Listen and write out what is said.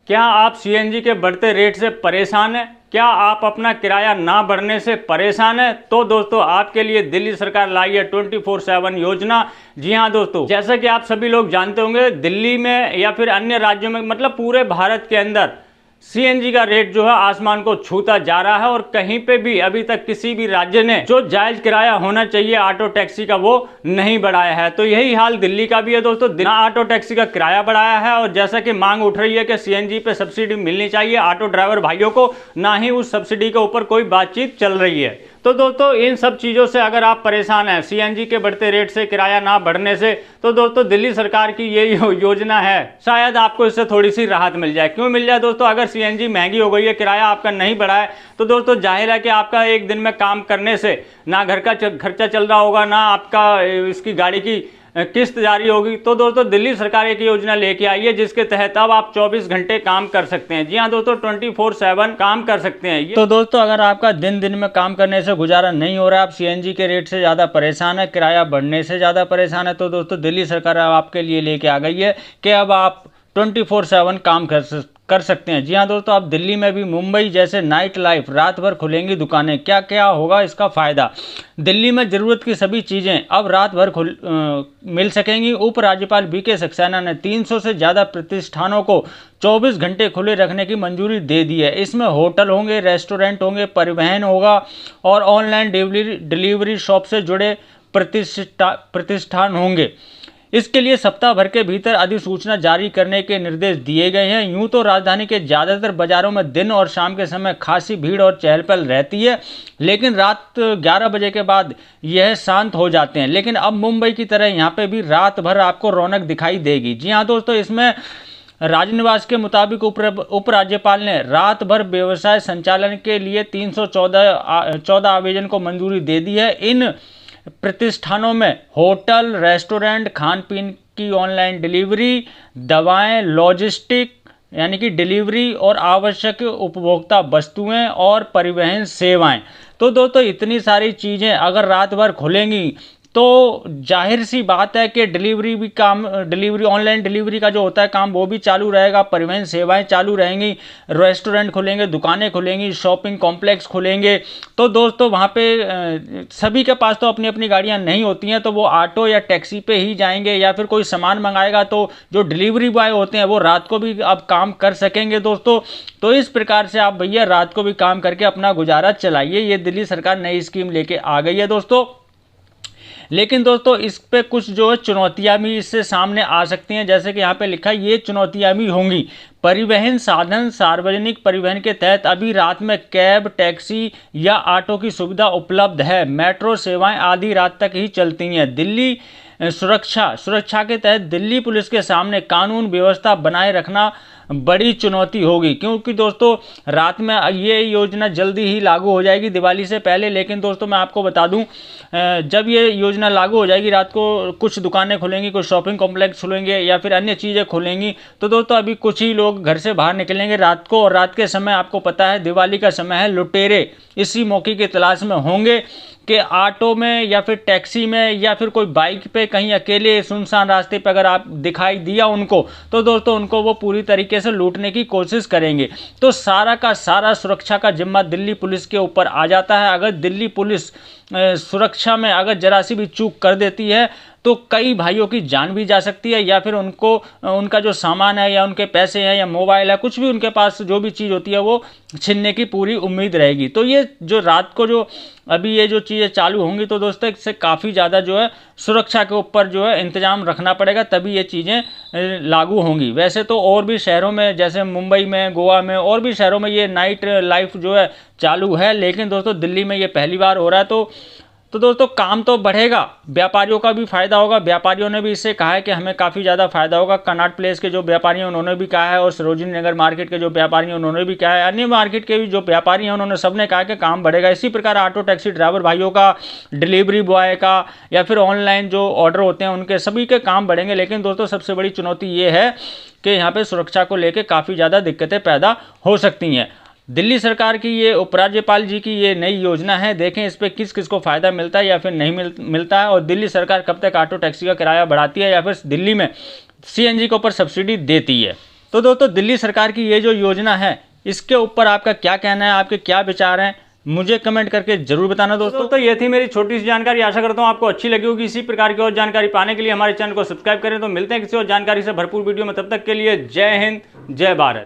क्या आप सीएनजी के बढ़ते रेट से परेशान हैं? क्या आप अपना किराया ना बढ़ने से परेशान हैं? तो दोस्तों आपके लिए दिल्ली सरकार लाई है 24/7 योजना। जी हाँ दोस्तों, जैसा कि आप सभी लोग जानते होंगे, दिल्ली में या फिर अन्य राज्यों में, मतलब पूरे भारत के अंदर सीएनजी का रेट जो है आसमान को छूता जा रहा है और कहीं पे भी अभी तक किसी भी राज्य ने जो जायज किराया होना चाहिए ऑटो टैक्सी का वो नहीं बढ़ाया है। तो यही हाल दिल्ली का भी है दोस्तों। ना ऑटो टैक्सी का किराया बढ़ाया है और जैसा कि मांग उठ रही है कि सीएनजी पे सब्सिडी मिलनी चाहिए ऑटो ड्राइवर भाइयों को, ना ही उस सब्सिडी के ऊपर कोई बातचीत चल रही है। तो दोस्तों इन सब चीज़ों से अगर आप परेशान हैं, सीएनजी के बढ़ते रेट से, किराया ना बढ़ने से, तो दोस्तों दिल्ली सरकार की ये योजना है, शायद आपको इससे थोड़ी सी राहत मिल जाए। क्यों मिल जाए दोस्तों? अगर सीएनजी महंगी हो गई है, किराया आपका नहीं बढ़ा है, तो दोस्तों जाहिर है कि आपका एक दिन में काम करने से ना घर का खर्चा चल रहा होगा, ना आपका इसकी गाड़ी की किस्त जारी होगी। तो दोस्तों दिल्ली सरकार एक योजना लेके आई है जिसके तहत अब आप 24 घंटे काम कर सकते हैं। जी हाँ दोस्तों, 24/7 काम कर सकते हैं। तो दोस्तों अगर आपका दिन दिन में काम करने से गुजारा नहीं हो रहा है, आप सीएनजी के रेट से ज़्यादा परेशान है, किराया बढ़ने से ज़्यादा परेशान है, तो दोस्तों दिल्ली सरकार आपके लिए लेके आ गई है कि अब आप 24/7 काम कर सकते हैं। जी हाँ दोस्तों, अब दिल्ली में भी मुंबई जैसे नाइट लाइफ, रात भर खुलेंगी दुकानें। क्या क्या होगा इसका फ़ायदा? दिल्ली में ज़रूरत की सभी चीज़ें अब रात भर मिल सकेंगी। उपराज्यपाल बीके सक्सेना ने 300 से ज़्यादा प्रतिष्ठानों को 24 घंटे खुले रखने की मंजूरी दे दी है। इसमें होटल होंगे, रेस्टोरेंट होंगे, परिवहन होगा और ऑनलाइन डिलीवरी शॉप से जुड़े प्रतिष्ठान होंगे। इसके लिए सप्ताह भर के भीतर अधिसूचना जारी करने के निर्देश दिए गए हैं। यूं तो राजधानी के ज़्यादातर बाजारों में दिन और शाम के समय खासी भीड़ और चहल पहल रहती है, लेकिन रात 11 बजे के बाद यह शांत हो जाते हैं। लेकिन अब मुंबई की तरह यहाँ पे भी रात भर आपको रौनक दिखाई देगी। जी हाँ दोस्तों, इसमें राजनिवास के मुताबिक उपराज्यपाल ने रात भर व्यवसाय संचालन के लिए 314 आवेदन को मंजूरी दे दी है। इन प्रतिष्ठानों में होटल, रेस्टोरेंट, खान पीन की ऑनलाइन डिलीवरी, दवाएं, लॉजिस्टिक यानी कि डिलीवरी और आवश्यक उपभोक्ता वस्तुएं और परिवहन सेवाएं। तो दोस्तों इतनी सारी चीज़ें अगर रात भर खुलेंगी तो जाहिर सी बात है कि ऑनलाइन डिलीवरी का जो होता है काम वो भी चालू रहेगा, परिवहन सेवाएं चालू रहेंगी, रेस्टोरेंट खुलेंगे, दुकानें खुलेंगी, शॉपिंग कॉम्प्लेक्स खुलेंगे। तो दोस्तों वहाँ पे सभी के पास तो अपनी अपनी गाड़ियाँ नहीं होती हैं, तो वो ऑटो या टैक्सी पे ही जाएंगे, या फिर कोई सामान मंगाएगा तो जो डिलीवरी बॉय होते हैं वो रात को भी अब काम कर सकेंगे दोस्तों। तो इस प्रकार से आप भैया रात को भी काम करके अपना गुजारा चलाइए। ये दिल्ली सरकार नई स्कीम लेके आ गई है दोस्तों। लेकिन दोस्तों इस पे कुछ जो है चुनौतियां भी इससे सामने आ सकती हैं। जैसे कि यहाँ पे लिखा है, ये चुनौतियां भी होंगी। परिवहन साधन, सार्वजनिक परिवहन के तहत अभी रात में कैब, टैक्सी या ऑटो की सुविधा उपलब्ध है। मेट्रो सेवाएं आधी रात तक ही चलती हैं। दिल्ली सुरक्षा के तहत दिल्ली पुलिस के सामने कानून व्यवस्था बनाए रखना बड़ी चुनौती होगी, क्योंकि दोस्तों रात में ये योजना जल्दी ही लागू हो जाएगी दिवाली से पहले। लेकिन दोस्तों मैं आपको बता दूं, जब ये योजना लागू हो जाएगी, रात को कुछ दुकानें खुलेंगी, कुछ शॉपिंग कॉम्प्लेक्स खुलेंगे या फिर अन्य चीज़ें खुलेंगी, तो दोस्तों अभी कुछ ही लोग घर से बाहर निकलेंगे रात को। और रात के समय आपको पता है दिवाली का समय है, लुटेरे इसी मौके की तलाश में होंगे कि ऑटो में या फिर टैक्सी में या फिर कोई बाइक पे कहीं अकेले सुनसान रास्ते पे अगर आप दिखाई दिया उनको, तो दोस्तों उनको वो पूरी तरीके से लूटने की कोशिश करेंगे। तो सारा का सारा सुरक्षा का जिम्मा दिल्ली पुलिस के ऊपर आ जाता है। अगर दिल्ली पुलिस सुरक्षा में अगर जरा सी भी चूक कर देती है तो कई भाइयों की जान भी जा सकती है, या फिर उनको उनका जो सामान है या उनके पैसे हैं या मोबाइल है, कुछ भी उनके पास जो भी चीज़ होती है वो छीनने की पूरी उम्मीद रहेगी। तो ये जो रात को जो अभी ये जो चीज़ें चालू होंगी, तो दोस्तों इससे काफ़ी ज़्यादा जो है सुरक्षा के ऊपर जो है इंतजाम रखना पड़ेगा, तभी ये चीज़ें लागू होंगी। वैसे तो और भी शहरों में जैसे मुंबई में, गोवा में और भी शहरों में ये नाइट लाइफ जो है चालू है, लेकिन दोस्तों दिल्ली में ये पहली बार हो रहा है। तो दोस्तों काम तो बढ़ेगा, व्यापारियों का भी फायदा होगा। व्यापारियों ने भी इससे कहा है कि हमें काफ़ी ज़्यादा फायदा होगा। कनॉट प्लेस के जो व्यापारी हैं उन्होंने भी कहा है, और सरोजिनी नगर मार्केट के जो व्यापारी हैं उन्होंने भी कहा है, अन्य मार्केट के भी जो व्यापारी हैं उन्होंने सबने कहा कि काम बढ़ेगा। इसी प्रकार ऑटो टैक्सी ड्राइवर भाइयों का, डिलीवरी बॉय का या फिर ऑनलाइन जो ऑर्डर होते हैं उनके सभी के काम बढ़ेंगे। लेकिन दोस्तों सबसे बड़ी चुनौती ये है कि यहाँ पर सुरक्षा को लेकर काफ़ी ज़्यादा दिक्कतें पैदा हो सकती हैं। दिल्ली सरकार की ये उपराज्यपाल जी की ये नई योजना है, देखें इस पर किस किस को फ़ायदा मिलता है या फिर नहीं मिलता है, और दिल्ली सरकार कब तक ऑटो टैक्सी का किराया बढ़ाती है या फिर दिल्ली में सीएनजी के ऊपर सब्सिडी देती है। तो दोस्तों दिल्ली सरकार की ये जो योजना है इसके ऊपर आपका क्या कहना है, आपके क्या विचार हैं, मुझे कमेंट करके जरूर बताना दोस्तों। तो ये थी मेरी छोटी सी जानकारी, आशा करता हूँ आपको अच्छी लगी होगी। इसी प्रकार की और जानकारी पाने के लिए हमारे चैनल को सब्सक्राइब करें। तो मिलते हैं किसी और जानकारी से भरपूर वीडियो में, तब तक के लिए जय हिंद, जय भारत।